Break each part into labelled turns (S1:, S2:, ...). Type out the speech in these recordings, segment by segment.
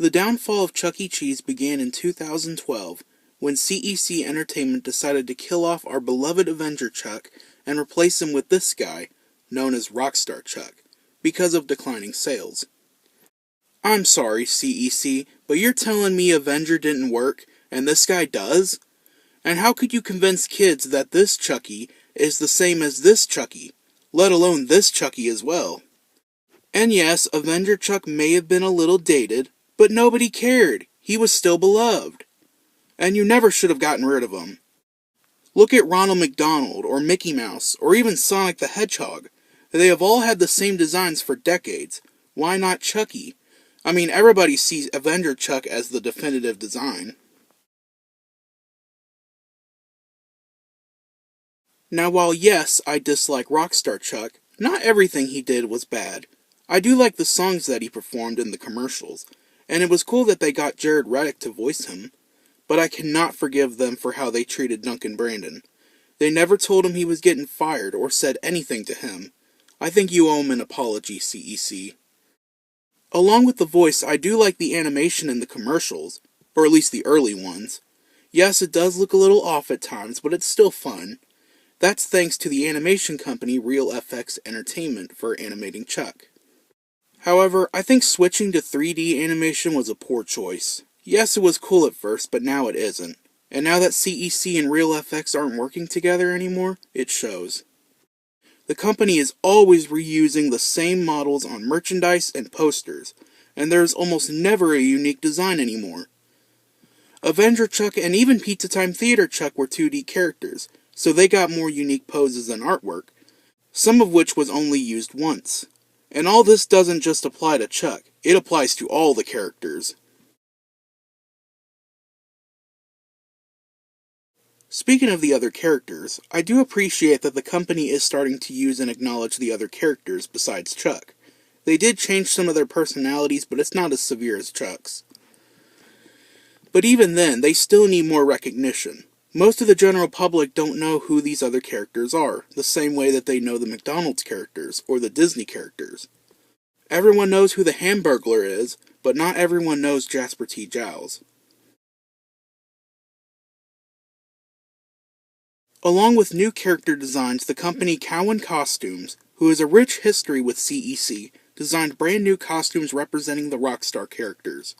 S1: The downfall of Chuck E. Cheese began in 2012 when CEC Entertainment decided to kill off our beloved Avenger Chuck and replace him with this guy, known as Rockstar Chuck, because of declining sales. I'm sorry, CEC, but you're telling me Avenger didn't work, and this guy does? And how could you convince kids that this Chucky is the same as this Chucky, let alone this Chucky as well? And yes, Avenger Chuck may have been a little dated, but nobody cared. He was still beloved. And you never should have gotten rid of him. Look at Ronald McDonald, or Mickey Mouse, or even Sonic the Hedgehog. They have all had the same designs for decades. Why not Chucky? I mean, everybody sees Avenger Chuck as the definitive design. Now, while yes, I dislike Rockstar Chuck, not everything he did was bad. I do like the songs that he performed in the commercials, and it was cool that they got Jared Reddick to voice him. But I cannot forgive them for how they treated Duncan Brandon. They never told him he was getting fired or said anything to him. I think you owe him an apology, CEC. Along with the voice, I do like the animation in the commercials, or at least the early ones. Yes, it does look a little off at times, but it's still fun. That's thanks to the animation company RealFX Entertainment for animating Chuck. However, I think switching to 3D animation was a poor choice. Yes, it was cool at first, but now it isn't. And now that CEC and RealFX aren't working together anymore, it shows. The company is always reusing the same models on merchandise and posters, and there is almost never a unique design anymore. Avenger Chuck and even Pizza Time Theater Chuck were 2D characters, so they got more unique poses and artwork, some of which was only used once. And all this doesn't just apply to Chuck, it applies to all the characters. Speaking of the other characters, I do appreciate that the company is starting to use and acknowledge the other characters besides Chuck. They did change some of their personalities, but it's not as severe as Chuck's. But even then, they still need more recognition. Most of the general public don't know who these other characters are, the same way that they know the McDonald's characters, or the Disney characters. Everyone knows who the Hamburglar is, but not everyone knows Jasper T. Giles. Along with new character designs, the company Cowan Costumes, who has a rich history with CEC, designed brand new costumes representing the Rockstar characters.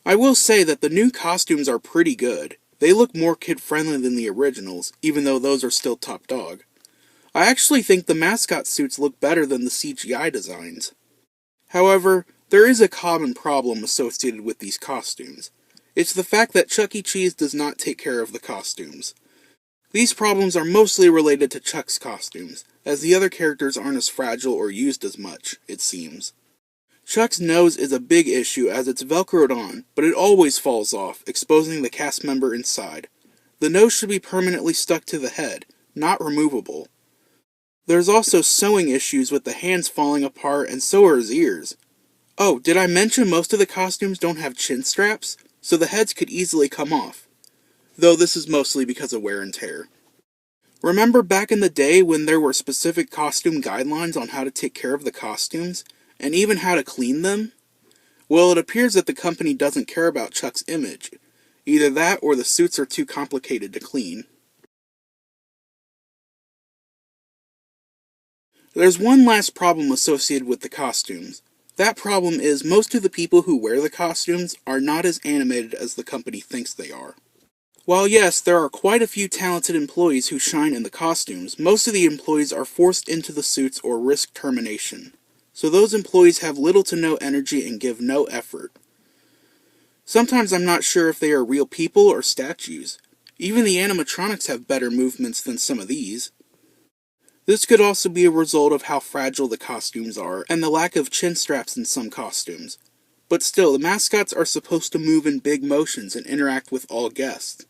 S1: I will say that the new costumes are pretty good. They look more kid-friendly than the originals, even though those are still top dog. I actually think the mascot suits look better than the CGI designs. However, there is a common problem associated with these costumes. It's the fact that Chuck E. Cheese does not take care of the costumes. These problems are mostly related to Chuck's costumes, as the other characters aren't as fragile or used as much, it seems. Chuck's nose is a big issue as it's velcroed on, but it always falls off, exposing the cast member inside. The nose should be permanently stuck to the head, not removable. There's also sewing issues with the hands falling apart, and so are his ears. Oh, did I mention most of the costumes don't have chin straps, so the heads could easily come off? Though this is mostly because of wear and tear. Remember back in the day when there were specific costume guidelines on how to take care of the costumes, and even how to clean them? Well, it appears that the company doesn't care about Chuck's image. Either that or the suits are too complicated to clean. There's one last problem associated with the costumes. That problem is most of the people who wear the costumes are not as animated as the company thinks they are. While yes, there are quite a few talented employees who shine in the costumes, most of the employees are forced into the suits or risk termination. So those employees have little to no energy and give no effort. Sometimes I'm not sure if they are real people or statues. Even the animatronics have better movements than some of these. This could also be a result of how fragile the costumes are and the lack of chin straps in some costumes. But still, the mascots are supposed to move in big motions and interact with all guests.